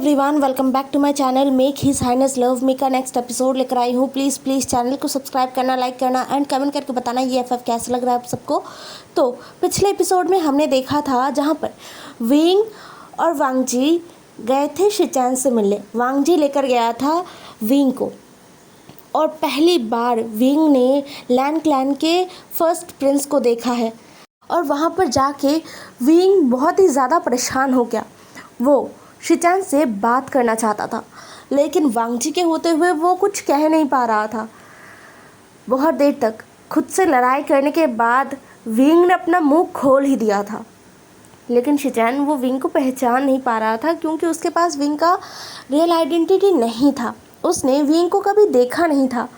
Everyone, welcome back to my channel make his highness love me का next episode लेकर आई हूँ। Please channel को सब्सक्राइब करना, लाइक करना एंड कमेंट करके बताना ये एफएफ कैसा लग रहा है आप सबको। तो पिछले एपिसोड में हमने देखा था जहाँ पर विंग और वांगजी गए थे शिचैन से मिलने। वांगजी लेकर गया था विंग को और पहली बार विंग ने लैन क्लैन के फर्स्ट प्रिंस को देखा है और वहाँ पर जाके विंग बहुत ही ज़्यादा परेशान हो गया। वो शिचैन से बात करना चाहता था लेकिन वांगजी के होते हुए वो कुछ कह नहीं पा रहा था। बहुत देर तक खुद से लड़ाई करने के बाद विंग ने अपना मुंह खोल ही दिया था, लेकिन शिचैन वो विंग को पहचान नहीं पा रहा था क्योंकि उसके पास विंग का रियल आइडेंटिटी नहीं था। उसने विंग को कभी देखा नहीं था।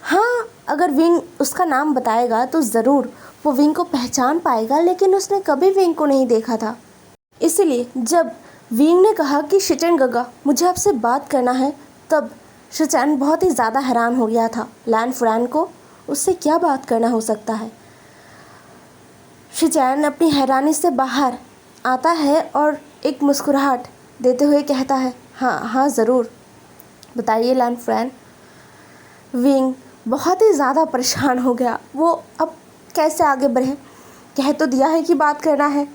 हाँ, अगर विंग उसका नाम बताएगा तो ज़रूर वो विंग को पहचान पाएगा, लेकिन उसने कभी विंग को नहीं देखा था। इसलिए जब विंग ने कहा कि शिचैन गगा मुझे आपसे बात करना है, तब शिचैन बहुत ही ज़्यादा हैरान हो गया था। लैन फ्रैन को उससे क्या बात करना हो सकता है। शिचैन अपनी हैरानी से बाहर आता है और एक मुस्कुराहट देते हुए कहता है, हाँ ज़रूर बताइए लैन फ्रैन। विंग बहुत ही ज़्यादा परेशान हो गया। वो अब कैसे आगे बढ़े। कह तो दिया है कि बात करना है,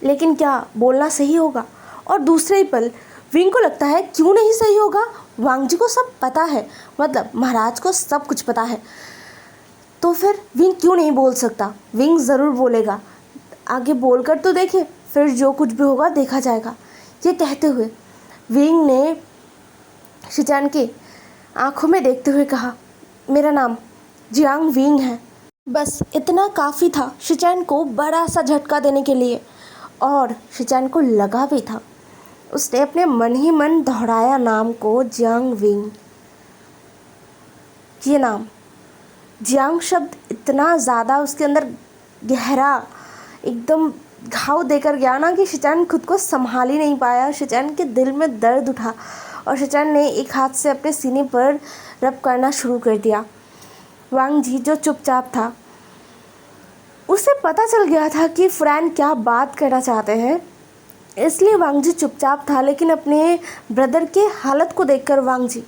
लेकिन क्या बोलना सही होगा। और दूसरे ही पल विंग को लगता है क्यों नहीं सही होगा। वांगजी को सब पता है, मतलब महाराज को सब कुछ पता है, तो फिर विंग क्यों नहीं बोल सकता। विंग ज़रूर बोलेगा, आगे बोलकर तो देखे, फिर जो कुछ भी होगा देखा जाएगा। ये कहते हुए विंग ने शिचैन के आंखों में देखते हुए कहा, मेरा नाम जियांग विंग है। बस इतना काफ़ी था शिचैन को बड़ा सा झटका देने के लिए, और शिचैन को लगा भी था। उसने अपने मन ही मन दोहराया नाम को, जियांग विंग। ये नाम जियांग शब्द इतना ज़्यादा उसके अंदर गहरा एकदम घाव देकर गया ना कि शिचैन खुद को संभाल ही नहीं पाया। शिचैन के दिल में दर्द उठा और शिचैन ने एक हाथ से अपने सीने पर रब करना शुरू कर दिया। वांगजी जो चुपचाप था, उसे पता चल गया था कि फ्रैन क्या बात करना चाहते हैं, इसलिए वांगजी चुपचाप था। लेकिन अपने ब्रदर के हालत को देखकर वांगजी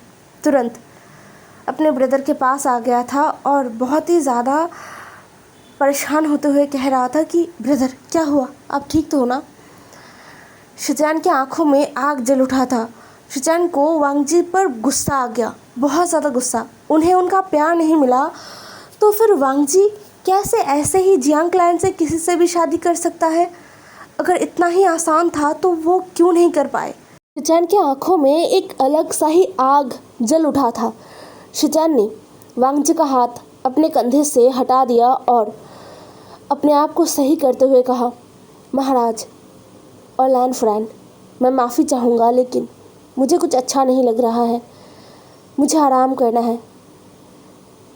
तुरंत अपने ब्रदर के पास आ गया था और बहुत ही ज़्यादा परेशान होते हुए कह रहा था कि ब्रदर क्या हुआ, आप ठीक तो हो ना। शिचैन की आंखों में आग जल उठा था। शिचैन को वांगजी पर गुस्सा आ गया, बहुत ज़्यादा गुस्सा। उन्हें उनका प्यार नहीं मिला तो फिर वांगजी कैसे ऐसे ही जियांग क्लैन से किसी से भी शादी कर सकता है। अगर इतना ही आसान था तो वो क्यों नहीं कर पाए। शिचैन की आंखों में एक अलग सा ही आग जल उठा था। शिचैन ने वांगजी का हाथ अपने कंधे से हटा दिया और अपने आप को सही करते हुए कहा, महाराज और लैन फ्रैन, मैं माफ़ी चाहूँगा, लेकिन मुझे कुछ अच्छा नहीं लग रहा है। मुझे आराम करना है,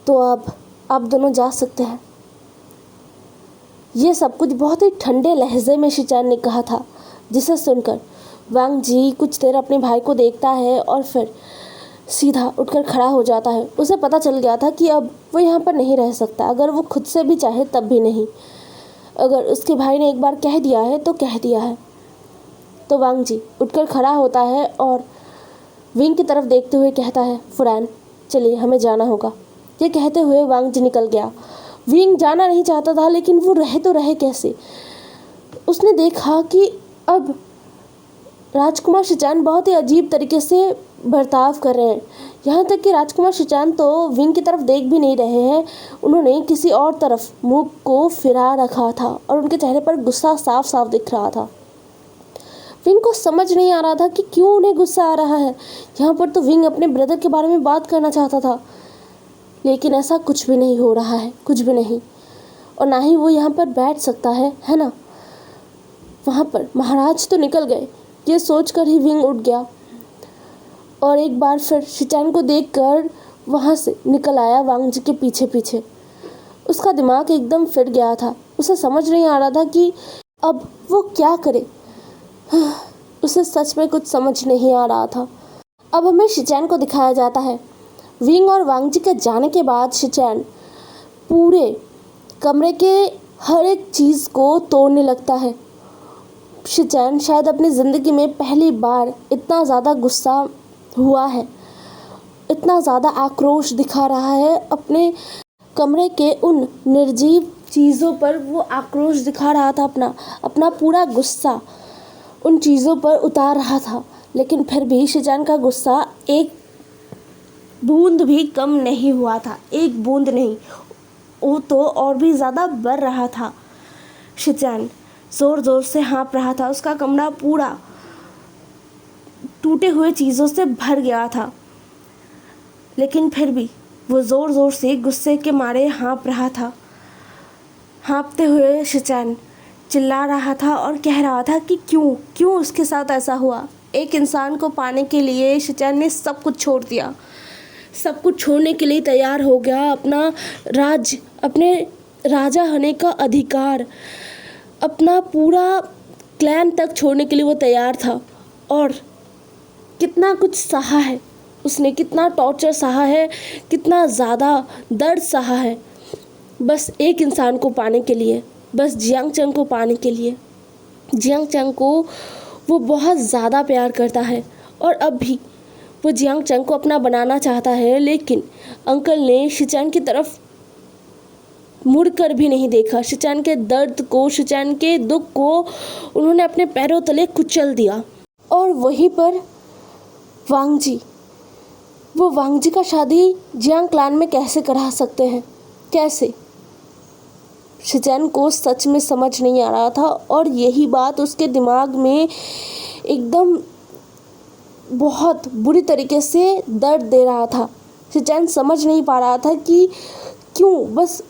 तो अब आप दोनों जा सकते हैं। ये सब कुछ बहुत ही ठंडे लहजे में शिचैन ने कहा था, जिसे सुनकर वांगजी कुछ देर अपने भाई को देखता है और फिर सीधा उठकर खड़ा हो जाता है। उसे पता चल गया था कि अब वो यहाँ पर नहीं रह सकता, अगर वो खुद से भी चाहे तब भी नहीं। अगर उसके भाई ने एक बार कह दिया है तो कह दिया है। तो वांगजी उठकर खड़ा होता है और विंग की तरफ देखते हुए कहता है, फ्रैन चलिए हमें जाना होगा। ये कहते हुए वांगजी निकल गया। विंग जाना नहीं चाहता था, लेकिन वो रहे तो रहे कैसे। उसने देखा कि अब राजकुमार शिचैन बहुत ही अजीब तरीके से बर्ताव कर रहे हैं। यहाँ तक कि राजकुमार शिचैन तो विंग की तरफ देख भी नहीं रहे हैं, उन्होंने किसी और तरफ मुंह को फिरा रखा था और उनके चेहरे पर गुस्सा साफ साफ दिख रहा था। विंग को समझ नहीं आ रहा था कि क्यों उन्हें गुस्सा आ रहा है। यहाँ पर तो विंग अपने ब्रदर के बारे में बात करना चाहता था, लेकिन ऐसा कुछ भी नहीं हो रहा है, कुछ भी नहीं। और ना ही वो यहाँ पर बैठ सकता है ना। वहाँ पर महाराज तो निकल गए, ये सोचकर ही विंग उठ गया और एक बार फिर शिचैन को देखकर वहाँ से निकल आया वांगजी के पीछे पीछे। उसका दिमाग एकदम फिर गया था। उसे समझ नहीं आ रहा था कि अब वो क्या करे। उसे सच में कुछ समझ नहीं आ रहा था। अब हमें शिचैन को दिखाया जाता है। विंग और वांगजी के जाने के बाद शिचैन पूरे कमरे के हर एक चीज़ को तोड़ने लगता है। शिचैन शायद अपनी ज़िंदगी में पहली बार इतना ज़्यादा गुस्सा हुआ है, इतना ज़्यादा आक्रोश दिखा रहा है। अपने कमरे के उन निर्जीव चीज़ों पर वो आक्रोश दिखा रहा था, अपना पूरा गुस्सा उन चीज़ों पर उतार रहा था। लेकिन फिर भी शिचैन का गुस्सा एक बूंद भी कम नहीं हुआ था, एक बूंद नहीं, वो तो और भी ज़्यादा बढ़ रहा था। शिचैन ज़ोर ज़ोर से हाँफ रहा था, उसका कमरा पूरा टूटे हुए चीज़ों से भर गया था। लेकिन फिर भी वो ज़ोर ज़ोर से गुस्से के मारे हाँफ रहा था। हाँफते हुए शिचैन चिल्ला रहा था और कह रहा था कि क्यों उसके साथ ऐसा हुआ। एक इंसान को पाने के लिए शिचैन ने सब कुछ छोड़ दिया, सब कुछ छोड़ने के लिए तैयार हो गया। अपने राजा होने का अधिकार, अपना पूरा क्लैन तक छोड़ने के लिए वो तैयार था। और कितना कुछ सहा है उसने, कितना टॉर्चर सहा है, कितना ज़्यादा दर्द सहा है, बस एक इंसान को पाने के लिए, बस जियांग चंग को पाने के लिए। जियांग चंग को वो बहुत ज़्यादा प्यार करता है और अब भी वो जियांग चंग को अपना बनाना चाहता है। लेकिन अंकल ने शिचैन की तरफ मुड़कर भी नहीं देखा। शिचैन के दर्द को, शिचैन के दुख को उन्होंने अपने पैरों तले कुचल दिया। और वहीं पर वांग जी का शादी जियांग क्लैन में कैसे करा सकते हैं, कैसे? शिचैन को सच में समझ नहीं आ रहा था और यही बात उसके दिमाग में एकदम बहुत बुरी तरीके से दर्द दे रहा था। शिचैन समझ नहीं पा रहा था कि क्यों, बस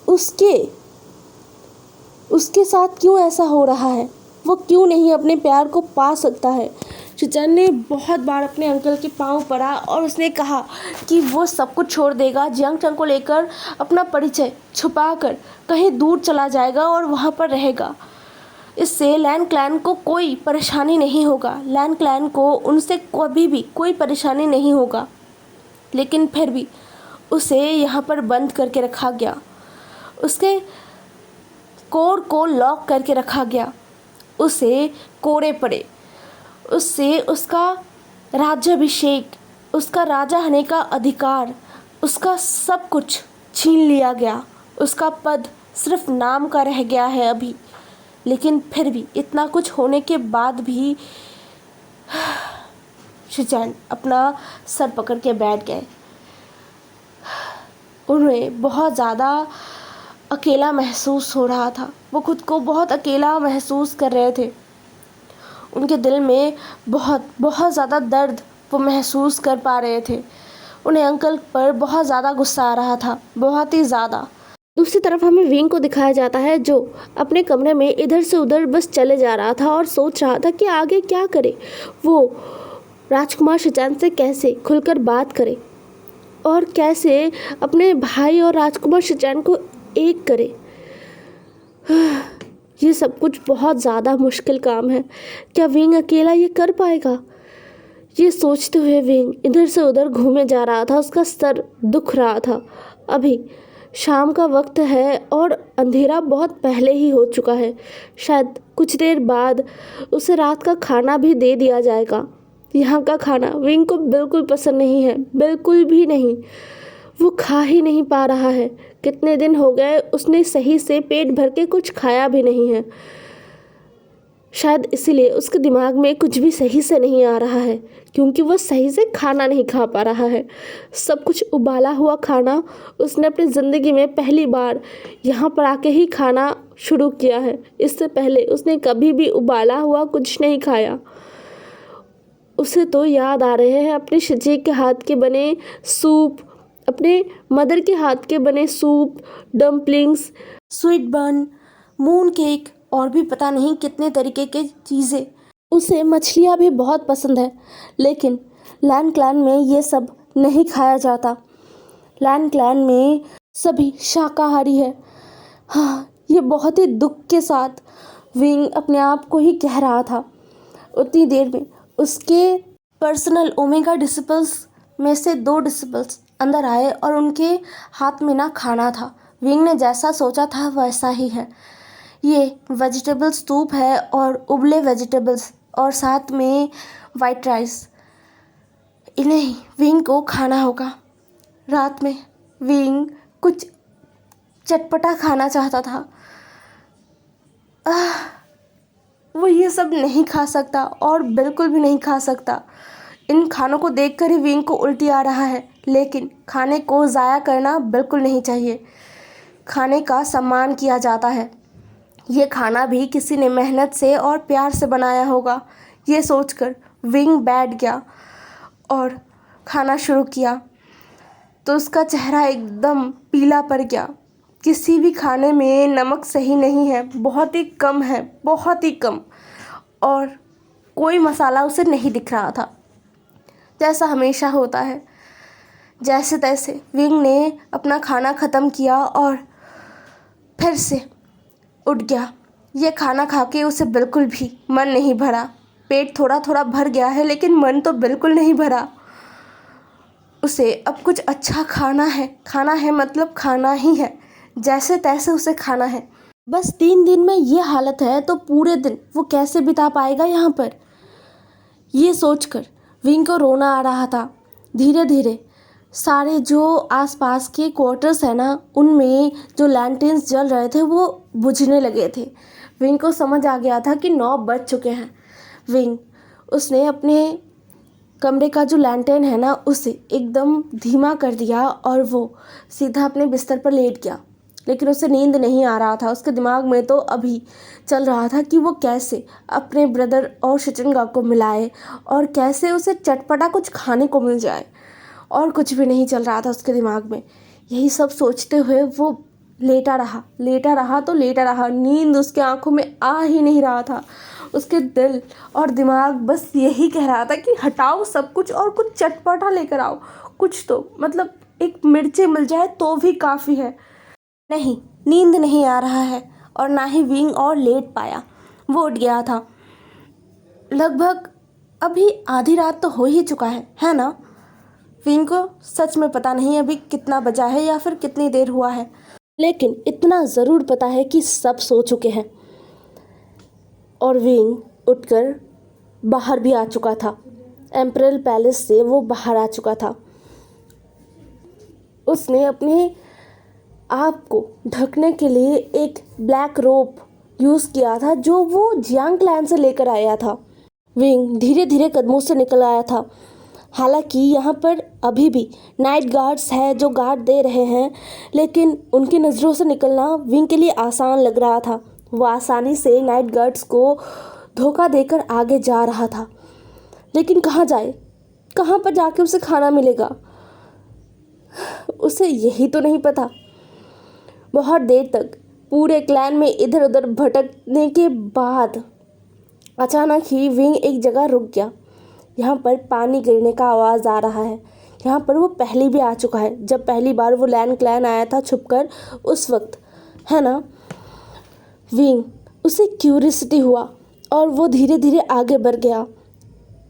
उसके साथ क्यों ऐसा हो रहा है, वो क्यों नहीं अपने प्यार को पा सकता है। शिचैन ने बहुत बार अपने अंकल के पांव पड़ा और उसने कहा कि वो सब कुछ छोड़ देगा, जियांग चंग को लेकर अपना परिचय छुपाकर कहीं दूर चला जाएगा और वहाँ पर रहेगा। इससे लैन क्लैन को कोई परेशानी नहीं होगा, लैन क्लैन को उनसे कभी भी कोई परेशानी नहीं होगा। लेकिन फिर भी उसे यहाँ पर बंद करके रखा गया, उसके कोर को लॉक करके रखा गया, उसे कोड़े पड़े, उससे उसका राज्याभिषेक, उसका राजा होने का अधिकार, उसका सब कुछ छीन लिया गया। उसका पद सिर्फ नाम का रह गया है अभी। लेकिन फिर भी इतना कुछ होने के बाद भी शिचैन अपना सर पकड़ के बैठ गए। उन्हें बहुत ज़्यादा अकेला महसूस हो रहा था, वो खुद को बहुत अकेला महसूस कर रहे थे। उनके दिल में बहुत ज़्यादा दर्द वो महसूस कर पा रहे थे। उन्हें अंकल पर बहुत ज़्यादा गुस्सा आ रहा था, बहुत ही ज़्यादा। दूसरी तरफ हमें विंग को दिखाया जाता है जो अपने कमरे में इधर से उधर बस चले जा रहा था और सोच रहा था कि आगे क्या करे। वो राजकुमार शिचैन से कैसे खुलकर बात करे और कैसे अपने भाई और राजकुमार शिचैन को एक करे। ये सब कुछ बहुत ज़्यादा मुश्किल काम है। क्या विंग अकेला ये कर पाएगा? ये सोचते हुए विंग इधर से उधर घूमे जा रहा था, उसका सर दुख रहा था। अभी शाम का वक्त है और अंधेरा बहुत पहले ही हो चुका है। शायद कुछ देर बाद उसे रात का खाना भी दे दिया जाएगा। यहाँ का खाना विंग को बिल्कुल पसंद नहीं है, बिल्कुल भी नहीं। वो खा ही नहीं पा रहा है। कितने दिन हो गए उसने सही से पेट भर के कुछ खाया भी नहीं है। शायद इसीलिए उसके दिमाग में कुछ भी सही से नहीं आ रहा है, क्योंकि वो सही से खाना नहीं खा पा रहा है। सब कुछ उबाला हुआ खाना उसने अपनी ज़िंदगी में पहली बार यहाँ पर आके ही खाना शुरू किया है। इससे पहले उसने कभी भी उबाला हुआ कुछ नहीं खाया। उसे तो याद आ रहे हैं अपने शिजी के हाथ के बने सूप, अपने मदर के हाथ के बने सूप, डम्पलिंग्स, स्वीट बन, मून केक और भी पता नहीं कितने तरीके के चीज़ें। उसे मछलियाँ भी बहुत पसंद है, लेकिन लैन क्लैन में ये सब नहीं खाया जाता। लैन क्लैन में सभी शाकाहारी है। हाँ, ये बहुत ही दुख के साथ विंग अपने आप को ही कह रहा था। उतनी देर में उसके पर्सनल ओमेगा डिसिपल्स में से 2 डिसिपल्स अंदर आए और उनके हाथ में ना खाना था। विंग ने जैसा सोचा था वैसा ही है। ये वेजिटेबल सूप है और उबले वेजिटेबल्स और साथ में वाइट राइस, इन्हें विंग को खाना होगा। रात में विंग कुछ चटपटा खाना चाहता था। वो ये सब नहीं खा सकता और बिल्कुल भी नहीं खा सकता। इन खानों को देखकर ही विंग को उल्टी आ रहा है, लेकिन खाने को ज़ाया करना बिल्कुल नहीं चाहिए। खाने का सम्मान किया जाता है। ये खाना भी किसी ने मेहनत से और प्यार से बनाया होगा। ये सोचकर विंग बैठ गया और खाना शुरू किया तो उसका चेहरा एकदम पीला पड़ गया। किसी भी खाने में नमक सही नहीं है, बहुत ही कम है, बहुत ही कम, और कोई मसाला उसे नहीं दिख रहा था। जैसा हमेशा होता है, जैसे तैसे विंग ने अपना खाना ख़त्म किया और फिर से उठ गया। ये खाना खा के उसे बिल्कुल भी मन नहीं भरा। पेट थोड़ा थोड़ा भर गया है, लेकिन मन तो बिल्कुल नहीं भरा। उसे अब कुछ अच्छा खाना है, मतलब खाना ही है, जैसे तैसे उसे खाना है। बस 3 दिन में ये हालत है तो पूरे दिन वो कैसे बिता पाएगा यहाँ पर। ये सोचकर विंग को रोना आ रहा था। धीरे धीरे सारे जो आसपास के क्वार्टर्स है ना, उनमें जो लैंटर्न्स जल रहे थे वो बुझने लगे थे। विंग को समझ आ गया था कि 9 बज चुके हैं। उसने अपने कमरे का जो लैंटर्न है ना, उसे एकदम धीमा कर दिया और वो सीधा अपने बिस्तर पर लेट गया। लेकिन उसे नींद नहीं आ रहा था। उसके दिमाग में तो अभी चल रहा था कि वो कैसे अपने ब्रदर और शिचिंगा को मिलाए और कैसे उसे चटपटा कुछ खाने को मिल जाए, और कुछ भी नहीं चल रहा था उसके दिमाग में। यही सब सोचते हुए वो लेटा रहा। नींद उसके आंखों में आ ही नहीं रहा था। उसके दिल और दिमाग बस यही कह रहा था कि हटाओ सब कुछ और कुछ चटपटा लेकर आओ, कुछ तो मतलब एक मिर्ची मिल जाए तो भी काफ़ी है। नहीं, नींद नहीं आ रहा है और ना ही विंग और लेट पाया। वो उठ गया था। लगभग अभी आधी रात तो हो ही चुका है ना। विंग को सच में पता नहीं अभी कितना बजा है या फिर कितनी देर हुआ है, लेकिन इतना ज़रूर पता है कि सब सो चुके हैं। और विंग उठकर बाहर भी आ चुका था। एम्परल पैलेस से वो बाहर आ चुका था। उसने अपने आप को ढकने के लिए एक ब्लैक रोप यूज़ किया था जो वो जियांग क्लैन से लेकर आया था। विंग धीरे धीरे कदमों से निकल आया था। हालांकि यहाँ पर अभी भी नाइट गार्ड्स है जो गार्ड दे रहे हैं, लेकिन उनकी नज़रों से निकलना विंग के लिए आसान लग रहा था। वो आसानी से नाइट गार्ड्स को धोखा देकर आगे जा रहा था। लेकिन कहाँ जाए, कहाँ पर जाके उसे खाना मिलेगा, उसे यही तो नहीं पता। बहुत देर तक पूरे क्लैन में इधर उधर भटकने के बाद अचानक ही विंग एक जगह रुक गया। यहाँ पर पानी गिरने का आवाज़ आ रहा है। यहाँ पर वो पहले भी आ चुका है, जब पहली बार वो लैंड क्लैन आया था छुपकर, उस वक्त, है ना। विंग उसे क्यूरियोसिटी हुआ और वो धीरे धीरे आगे बढ़ गया।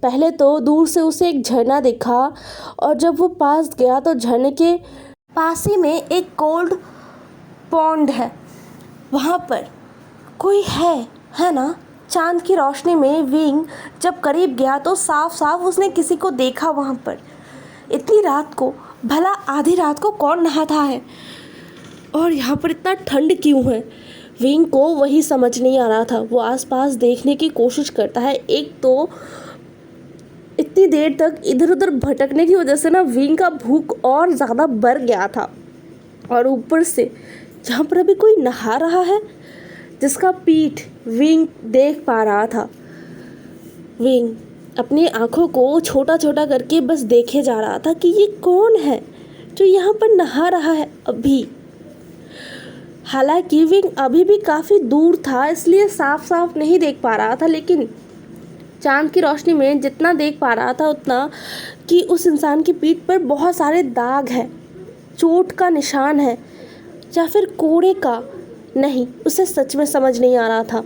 पहले तो दूर से उसे एक झरना दिखा और जब वो पास गया तो झरने के पास ही में एक कोल्ड पॉन्ड है। वहाँ पर कोई है ना। चांद की रोशनी में विंग जब करीब गया तो साफ साफ उसने किसी को देखा वहाँ पर। इतनी रात को, भला आधी रात को कौन नहाता है, और यहाँ पर इतना ठंड क्यों है। विंग को वही समझ नहीं आ रहा था। वो आसपास देखने की कोशिश करता है। एक तो इतनी देर तक इधर उधर भटकने की वजह से ना विंग का भूख और ज़्यादा बढ़ गया था, और ऊपर से जहाँ पर अभी कोई नहा रहा है जिसका पीठ विंग देख पा रहा था। विंग अपनी आंखों को छोटा छोटा करके बस देखे जा रहा था कि ये कौन है जो यहाँ पर नहा रहा है अभी। हालांकि विंग अभी भी काफ़ी दूर था, इसलिए साफ साफ नहीं देख पा रहा था, लेकिन चांद की रोशनी में जितना देख पा रहा था उतना कि उस इंसान की पीठ पर बहुत सारे दाग हैं, चोट का निशान है या फिर कोड़े का, नहीं, उसे सच में समझ नहीं आ रहा था।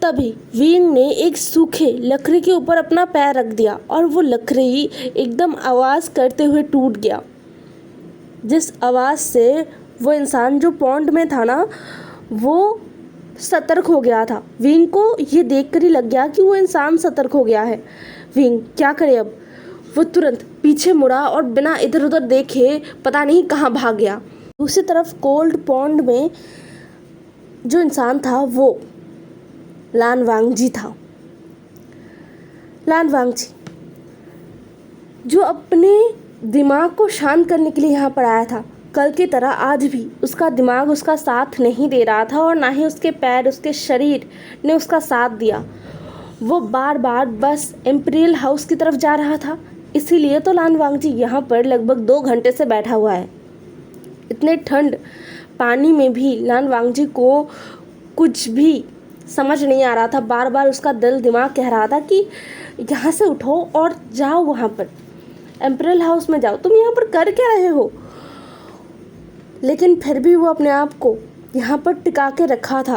तभी विंग ने एक सूखे लकड़ी के ऊपर अपना पैर रख दिया और वो लकड़ी एकदम आवाज़ करते हुए टूट गया, जिस आवाज़ से वो इंसान जो पॉन्ड में था ना, वो सतर्क हो गया था। विंग को ये देखकर ही लग गया कि वो इंसान सतर्क हो गया है। विंग क्या करे अब? वो तुरंत पीछे मुड़ा और बिना इधर उधर देखे पता नहीं कहाँ भाग गया। दूसरी तरफ कोल्ड पॉन्ड में जो इंसान था वो लान वांगजी था। लान वांगजी जो अपने दिमाग को शांत करने के लिए यहाँ पर आया था। कल की तरह आज भी उसका दिमाग उसका साथ नहीं दे रहा था और ना ही उसके पैर, उसके शरीर ने उसका साथ दिया। वो बार बार बस इम्पीरियल हाउस की तरफ जा रहा था। इसीलिए तो लान वांगजी यहाँ पर लगभग 2 घंटे से बैठा हुआ है। इतने ठंड पानी में भी लान वांगजी को कुछ भी समझ नहीं आ रहा था। बार बार उसका दिल दिमाग कह रहा था कि यहाँ से उठो और जाओ, वहाँ पर इम्पीरियल हाउस में जाओ, तुम यहाँ पर कर क्या रहे हो? लेकिन फिर भी वो अपने आप को यहाँ पर टिका के रखा था।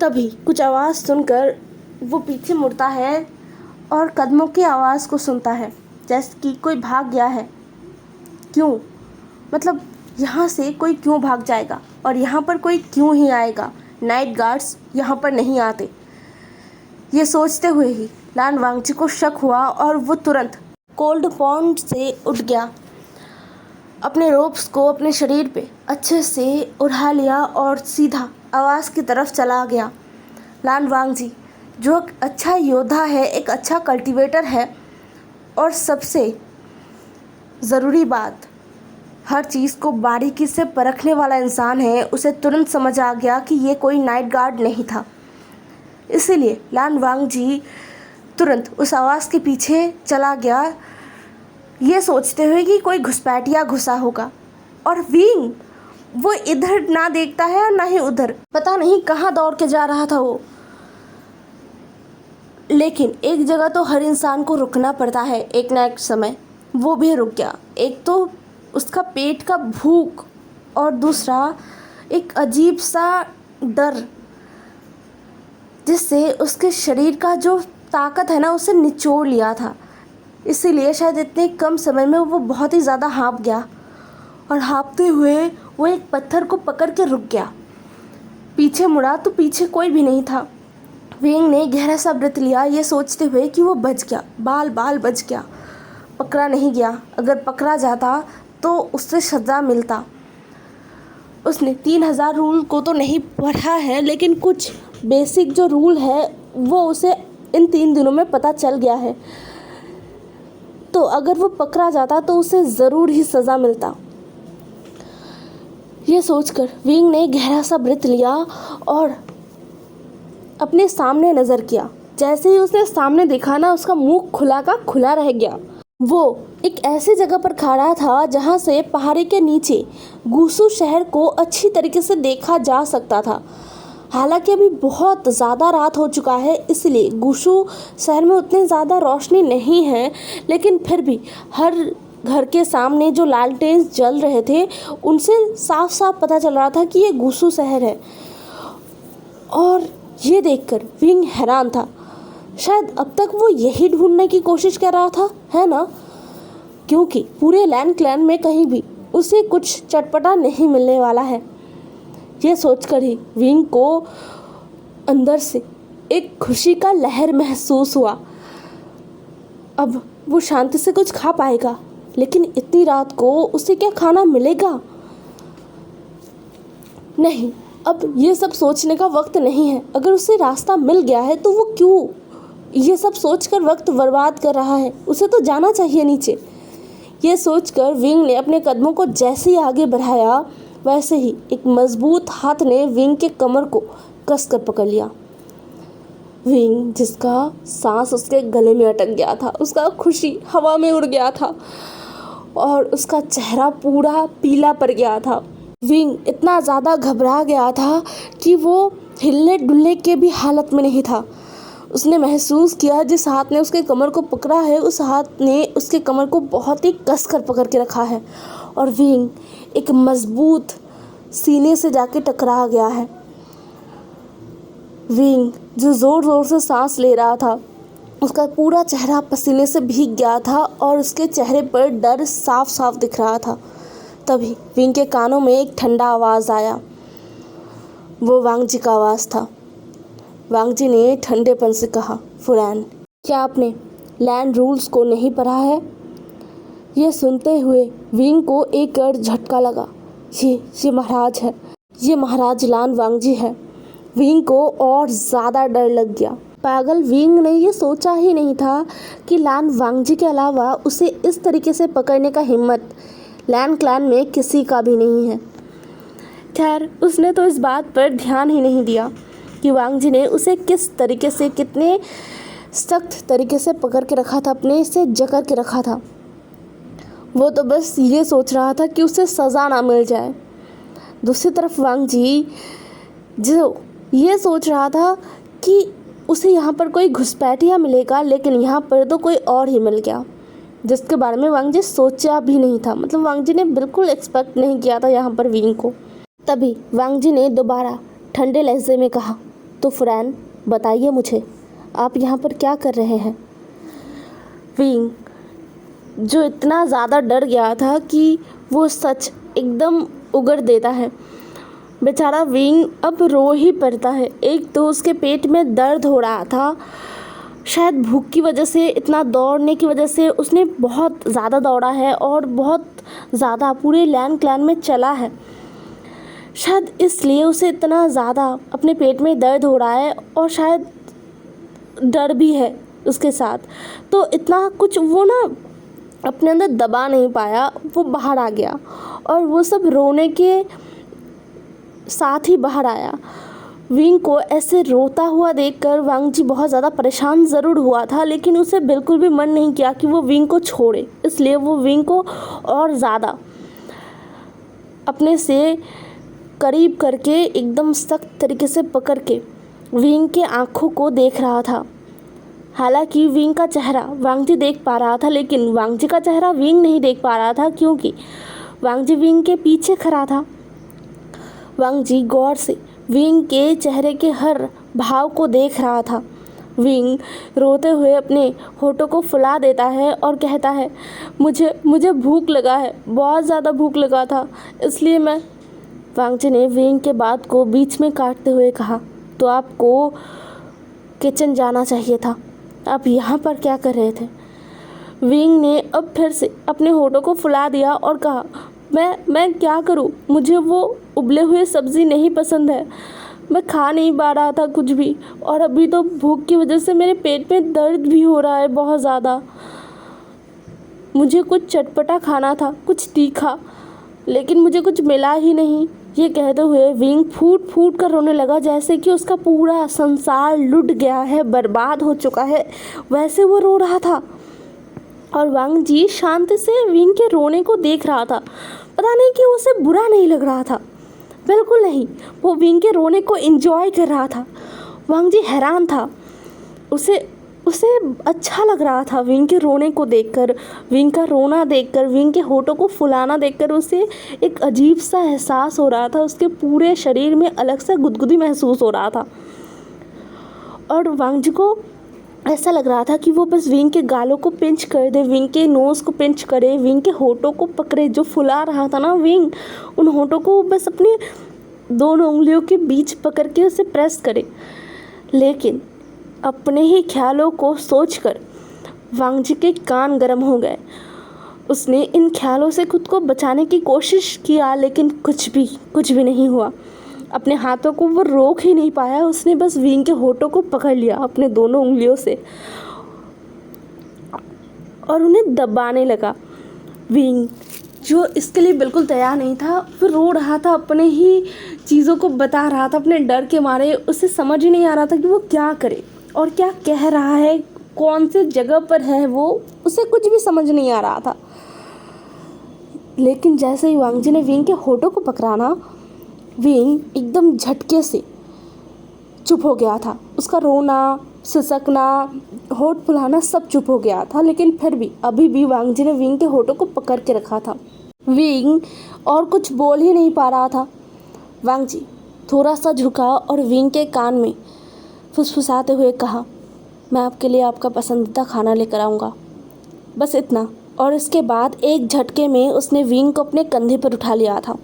तभी कुछ आवाज़ सुनकर वो पीछे मुड़ता है और कदमों की आवाज़ को सुनता है, जैसे कि कोई भाग गया है। क्यों? मतलब यहाँ से कोई क्यों भाग जाएगा और यहाँ पर कोई क्यों ही आएगा? नाइट गार्ड्स यहाँ पर नहीं आते। ये सोचते हुए ही लान वांगजी को शक हुआ और वो तुरंत कोल्ड पॉन्ड से उठ गया। अपने रोप्स को अपने शरीर पे अच्छे से उड़ा लिया और सीधा आवाज़ की तरफ चला गया। लान वांगजी जो एक अच्छा योद्धा है, एक अच्छा कल्टीवेटर है और सबसे ज़रूरी बात, हर चीज़ को बारीकी से परखने वाला इंसान है, उसे तुरंत समझ आ गया कि ये कोई नाइट गार्ड नहीं था। इसीलिए लान वांगजी तुरंत उस आवाज़ के पीछे चला गया, ये सोचते हुए कि कोई घुसपैठिया घुसा होगा। और विंग वो इधर ना देखता है और ना ही उधर, पता नहीं कहाँ दौड़ के जा रहा था वो। लेकिन एक जगह तो हर इंसान को रुकना पड़ता है एक ना एक समय। वो भी रुक गया। एक तो उसका पेट का भूख और दूसरा एक अजीब सा डर, जिससे उसके शरीर का जो ताकत है ना उसे निचोड़ लिया था। इसीलिए शायद इतने कम समय में वो बहुत ही ज़्यादा हाँफ गया और हाँफते हुए वो एक पत्थर को पकड़ के रुक गया। पीछे मुड़ा तो पीछे कोई भी नहीं था। विंग ने गहरा सा व्रत लिया, ये सोचते हुए कि वो बच गया, बाल बाल बच गया, पकड़ा नहीं गया। अगर पकड़ा जाता तो उससे सज़ा मिलता। उसने 3000 रूल को तो नहीं पढ़ा है, लेकिन कुछ बेसिक जो रूल है वो उसे इन 3 दिनों में पता चल गया है। तो अगर वो पकड़ा जाता तो उसे ज़रूर ही सज़ा मिलता। ये सोचकर विंग ने गहरा सा व्रत लिया और अपने सामने नज़र किया। जैसे ही उसने सामने देखा ना, उसका मुंह खुला का खुला रह गया। वो एक ऐसी जगह पर खड़ा था जहाँ से पहाड़ी के नीचे गुसू शहर को अच्छी तरीके से देखा जा सकता था। हालांकि अभी बहुत ज़्यादा रात हो चुका है, इसलिए गुसू शहर में उतनी ज़्यादा रोशनी नहीं है, लेकिन फिर भी हर घर के सामने जो लालटेन जल रहे थे उनसे साफ साफ पता चल रहा था कि ये गुसू शहर है। और ये देखकर विंग हैरान था। शायद अब तक वो यही ढूंढने की कोशिश कर रहा था, है ना? क्योंकि पूरे लैंड क्लैन में कहीं भी उसे कुछ चटपटा नहीं मिलने वाला है। ये सोचकर ही विंग को अंदर से एक खुशी का लहर महसूस हुआ। अब वो शांति से कुछ खा पाएगा, लेकिन इतनी रात को उसे क्या खाना मिलेगा? नहीं, अब ये सब सोचने का वक्त नहीं है। अगर उसे रास्ता मिल गया है तो वो क्यों ये सब सोचकर वक्त बर्बाद कर रहा है? उसे तो जाना चाहिए नीचे। ये सोचकर विंग ने अपने कदमों को जैसे ही आगे बढ़ाया, वैसे ही एक मजबूत हाथ ने विंग के कमर को कसकर पकड़ लिया। विंग, जिसका सांस उसके गले में अटक गया था, उसका खुशी हवा में उड़ गया था और उसका चेहरा पूरा पीला पड़ गया था। विंग इतना ज़्यादा घबरा गया था कि वो हिलने डुलने के भी हालत में नहीं था। उसने महसूस किया जिस हाथ ने उसके कमर को पकड़ा है, उस हाथ ने उसके कमर को बहुत ही कसकर पकड़ के रखा है और विंग एक मजबूत सीने से जाके टकरा गया है। विंग, जो ज़ोर ज़ोर से सांस ले रहा था, उसका पूरा चेहरा पसीने से भीग गया था और उसके चेहरे पर डर साफ साफ दिख रहा था। तभी विंग के कानों में एक ठंडा आवाज़ आया वो वांग जी का आवाज़ था। वांग जी ने ठंडेपन से कहा, फुरैन, क्या आपने लैंड रूल्स को नहीं पढ़ा है? यह सुनते हुए विंग को एक और झटका लगा। ये महाराज है, ये महाराज लान वांग जी है। विंग को और ज़्यादा डर लग गया। पागल विंग ने ये सोचा ही नहीं था कि लान वांग जी के अलावा उसे इस तरीके से पकड़ने का हिम्मत लैन क्लैन में किसी का भी नहीं है। खैर, उसने तो इस बात पर ध्यान ही नहीं दिया कि वांग जी ने उसे किस तरीके से, कितने सख्त तरीके से पकड़ के रखा था, अपने से जकड़ के रखा था। वो तो बस ये सोच रहा था कि उसे सज़ा ना मिल जाए। दूसरी तरफ वांग जी जो ये सोच रहा था कि उसे यहाँ पर कोई घुसपैठिया मिलेगा, लेकिन यहाँ पर तो कोई और ही मिल गया जिसके बारे में वांग जी सोचा भी नहीं था। मतलब वांग जी ने बिल्कुल एक्सपेक्ट नहीं किया था यहाँ पर विंग को। तभी वांग जी ने दोबारा ठंडे लहजे में कहा, तो फुरैन, बताइए मुझे, आप यहाँ पर क्या कर रहे हैं? विंग, जो इतना ज़्यादा डर गया था कि वो सच एकदम उगड़ देता है, बेचारा विंग अब रो ही पड़ता है। एक तो उसके पेट में दर्द हो रहा था, शायद भूख की वजह से, इतना दौड़ने की वजह से, उसने बहुत ज़्यादा दौड़ा है और बहुत ज़्यादा पूरे लैंड क्लैन में चला है, शायद इसलिए उसे इतना ज़्यादा अपने पेट में दर्द हो रहा है और शायद डर भी है उसके साथ। तो इतना कुछ वो ना अपने अंदर दबा नहीं पाया, वो बाहर आ गया और वो सब रोने के साथ ही बाहर आया। विंग को ऐसे रोता हुआ देखकर वांग जी बहुत ज़्यादा परेशान ज़रूर हुआ था, लेकिन उसे बिल्कुल भी मन नहीं किया कि वो विंग को छोड़े। इसलिए वो विंग को और ज़्यादा अपने से करीब करके एकदम सख्त तरीके से पकड़ के विंग के आँखों को देख रहा था। हालांकि विंग का चेहरा वांग जी देख पा रहा था, लेकिन वांग जी का चेहरा विंग नहीं देख पा रहा था, क्योंकि वांग जी विंग के पीछे खड़ा था। वांग जी गौर से विंग के चेहरे के हर भाव को देख रहा था। विंग रोते हुए अपने होठों को फुला देता है और कहता है, मुझे भूख लगा है, बहुत ज़्यादा भूख लगा था, इसलिए मैं। वांग जी ने विंग के बात को बीच में काटते हुए कहा, तो आपको किचन जाना चाहिए था, आप यहाँ पर क्या कर रहे थे? विंग ने अब फिर से अपने होठों को फुला दिया और कहा, मैं क्या करूँ, मुझे वो उबले हुए सब्ज़ी नहीं पसंद है, मैं खा नहीं पा रहा था कुछ भी, और अभी तो भूख की वजह से मेरे पेट में दर्द भी हो रहा है बहुत ज़्यादा। मुझे कुछ चटपटा खाना था, कुछ तीखा, लेकिन मुझे कुछ मिला ही नहीं। ये कहते हुए विंग फूट फूट कर रोने लगा, जैसे कि उसका पूरा संसार लुट गया है, बर्बाद हो चुका है, वैसे वो रो रहा था। और वांग जी शांति से विंग के रोने को देख रहा था। पता नहीं कि उसे बुरा नहीं लग रहा था, बिल्कुल नहीं, वो विंग के रोने को एंजॉय कर रहा था। वांग जी हैरान था, उसे अच्छा लग रहा था विंग के रोने को देखकर, विंग का रोना देखकर, विंग के होठों को फुलाना देखकर उसे एक अजीब सा एहसास हो रहा था, उसके पूरे शरीर में अलग सा गुदगुदी महसूस हो रहा था। और वांग जी को ऐसा लग रहा था कि वो बस विंग के गालों को पिंच कर दे, विंग के नोज़ को पिंच करे, विंग के होठों को पकड़े, जो फुला रहा था ना विंग, उन होठों को बस अपने दोनों उंगलियों के बीच पकड़ के उसे प्रेस करे। लेकिन अपने ही ख्यालों को सोचकर वांग जी के कान गर्म हो गए। उसने इन ख्यालों से खुद को बचाने की कोशिश किया, लेकिन कुछ भी नहीं हुआ। अपने हाथों को वो रोक ही नहीं पाया, उसने बस विंग के होठों को पकड़ लिया अपने दोनों उंगलियों से और उन्हें दबाने लगा। विंग, जो इसके लिए बिल्कुल तैयार नहीं था, फिर रो रहा था, अपने ही चीज़ों को बता रहा था अपने डर के मारे। उसे समझ ही नहीं आ रहा था कि वो क्या करे और क्या कह रहा है, कौन से जगह पर है वो, उसे कुछ भी समझ नहीं आ रहा था। लेकिन जैसे ही वांग जी ने विंग के होठों को पकड़ा ना, विंग एकदम झटके से चुप हो गया था। उसका रोना, सिसकना, होठ फुलाना सब चुप हो गया था, लेकिन फिर भी अभी भी वांग जी ने विंग के होठों को पकड़ के रखा था। विंग और कुछ बोल ही नहीं पा रहा था। वांग जी थोड़ा सा झुका और विंग के कान में फुसफुसाते हुए कहा, मैं आपके लिए आपका पसंदीदा खाना लेकर आऊँगा, बस इतना। और इसके बाद एक झटके में उसने विंग को अपने कंधे पर उठा लिया था।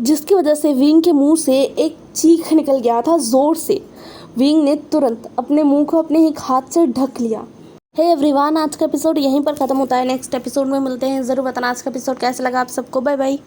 जिसकी वजह से विंग के मुंह से एक चीख निकल गया था ज़ोर से। विंग ने तुरंत अपने मुंह को अपने एक हाथ से ढक लिया। हे एवरीवन, आज का एपिसोड यहीं पर ख़त्म होता है। नेक्स्ट एपिसोड में मिलते हैं। ज़रूर बताना आज का एपिसोड कैसा लगा आप सबको। Bye bye.